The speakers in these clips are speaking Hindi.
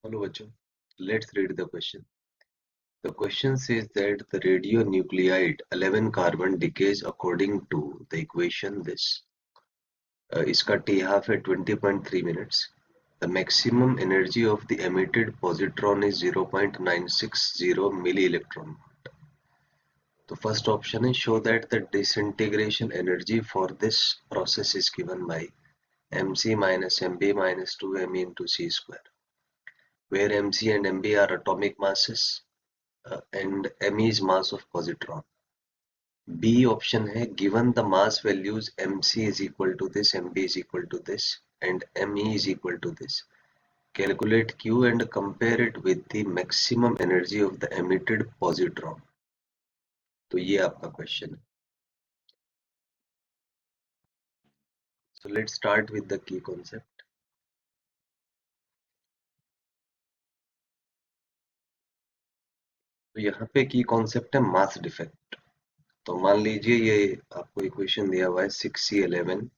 Hello, bachcho. Let's read the question. The question says that the radionuclide 11 carbon decays according to the equation this. इसका T half है 20.3 minutes. The maximum energy of the emitted positron is 0.960 milli-electron. The first option is show that the disintegration energy for this process is given by mc minus mb minus 2me into c square, where mc and mb are atomic masses and me is mass of positron. B option है given the mass values mc is equal to this, mb is equal to this and me is equal to this. Calculate Q and compare it with the maximum energy of the emitted positron. तो ये आपका क्वेश्चन है. So let's start with the key concept. तो यहाँ पे की कॉन्सेप्ट है मास डिफेक्ट. तो मान लीजिए ये आपको इक्वेशन दिया हुआ है 6C11,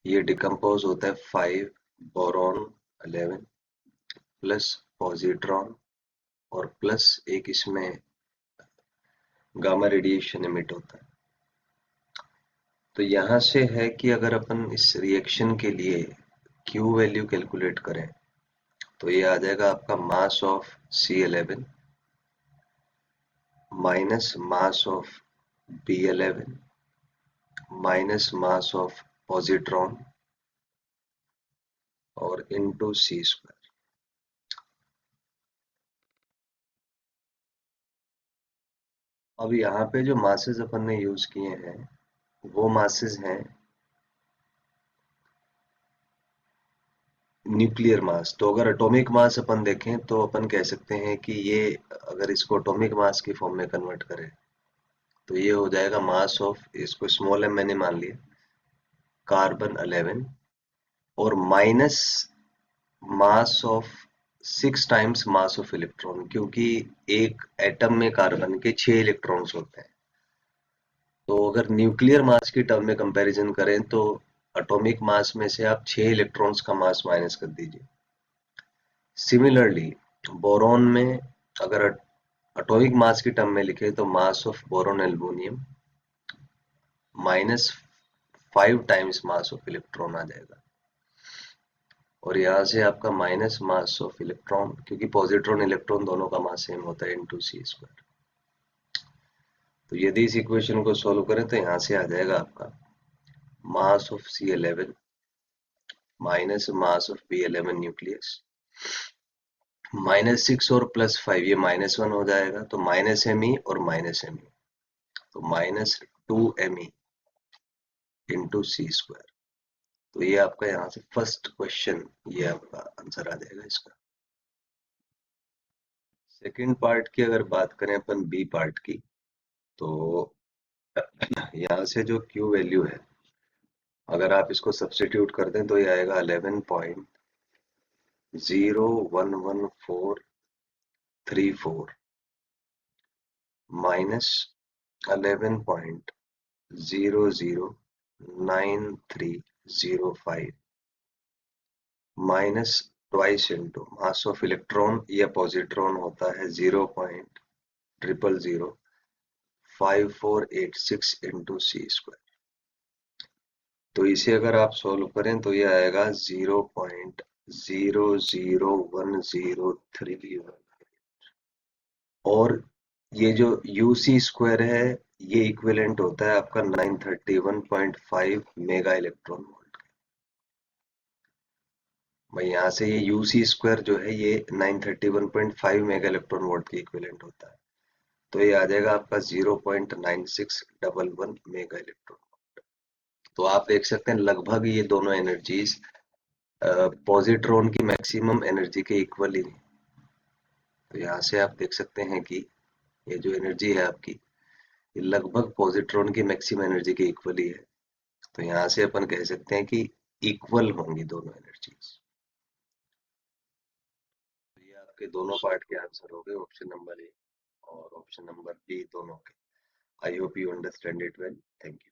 ये डिकम्पोज होता है 5 बोरॉन 11 प्लस पॉजिट्रॉन और प्लस एक इसमें गामा रेडिएशन एमिट होता है. तो यहाँ से है कि अगर अपन इस रिएक्शन के लिए Q वैल्यू कैलकुलेट करें तो ये आ जाएगा आपका mass of C11 minus mass of B11 minus mass of positron और इनटू C स्क्वायर. अब यहाँ पे जो मासेस अपन ने यूज किए हैं वो मासेस हैं न्यूक्लियर मास. तो अगर एटॉमिक मास अपन देखें तो अपन कह सकते हैं कि ये अगर इसको एटॉमिक मास की फॉर्म में कन्वर्ट करें तो ये हो जाएगा मास ऑफ, इसको स्मॉल m मैंने मान लिया, कार्बन 11 और minus mass of 6 times mass of electron, क्योंकि एक एटम में कार्बन के 6 इलेक्ट्रॉन्स होते हैं. तो अगर न्यूक्लियर मास की टर्म में कंपैरिजन करें तो एटॉमिक मास में से आप 6 इलेक्ट्रॉन्स का मास माइनस कर दीजिए. सिमिलरली बोरॉन में अगर एटॉमिक मास की टर्म में लिखे तो mass of boron aluminium minus 5 times mass of electron आ जाएगा. और यहाँ से आपका माइनस मास ऑफ इलेक्ट्रॉन, क्योंकि पॉजिट्रॉन इलेक्ट्रॉन दोनों का मास सेम होता है, इनटू सी स्क्वायर. तो यदि इस इक्वेशन को सॉल्व करें तो यहाँ से आ जाएगा आपका mass of C11 minus mass of B11 nucleus -6 और +5 ये -1 हो जाएगा, तो -me और -me, तो -2me इंटू C स्क्वायर. तो ये आपका यहाँ से फर्स्ट क्वेश्चन, ये आपका आंसर आ जाएगा इसका. सेकंड पार्ट की अगर बात करें अपन बी पार्ट की, तो यहाँ से जो Q वैल्यू है अगर आप इसको सब्स्टिट्यूट कर दें तो ये आएगा 11.011434 minus 11.009305 minus twice into mass of electron या पॉजिट्रॉन होता है 0.005486 इंटू C स्क्वायर. तो इसे अगर आप सोल्व करें तो ये आएगा 0.001031 और ये जो UC स्क्वायर है ये इक्विवेलेंट होता है आपका 931.5 मेगा इलेक्ट्रॉन वोल्ट. भाई यहाँ से ये UC स्क्वायर जो है ये 931.5 मेगा इलेक्ट्रॉन वोल्ट के इक्विवेलेंट होता है. तो ये आ जाएगा आपका 0.9611 मेगा इलेक्ट्रॉन. तो आप देख सकते हैं लगभग ये दोनों एनर्जीज पॉजिट्रॉन की मैक्सिमम एनर्जी के इक्वल ही. तो यहाँ से आप देख सकते हैं कि ये जो एनर्जी है आपकी ये लगभग पॉजिट्रॉन की मैक्सिमम एनर्जी के इक्वल ही है. तो यहाँ से अपन कह सकते हैं कि इक्वल होंगी दोनों एनर्जीज. तो ये आपके दोनों पार्ट के आंसर हो गए, ऑप्शन नंबर ए और ऑप्शन नंबर बी दोनों के. I hope you understand it well. Thank you.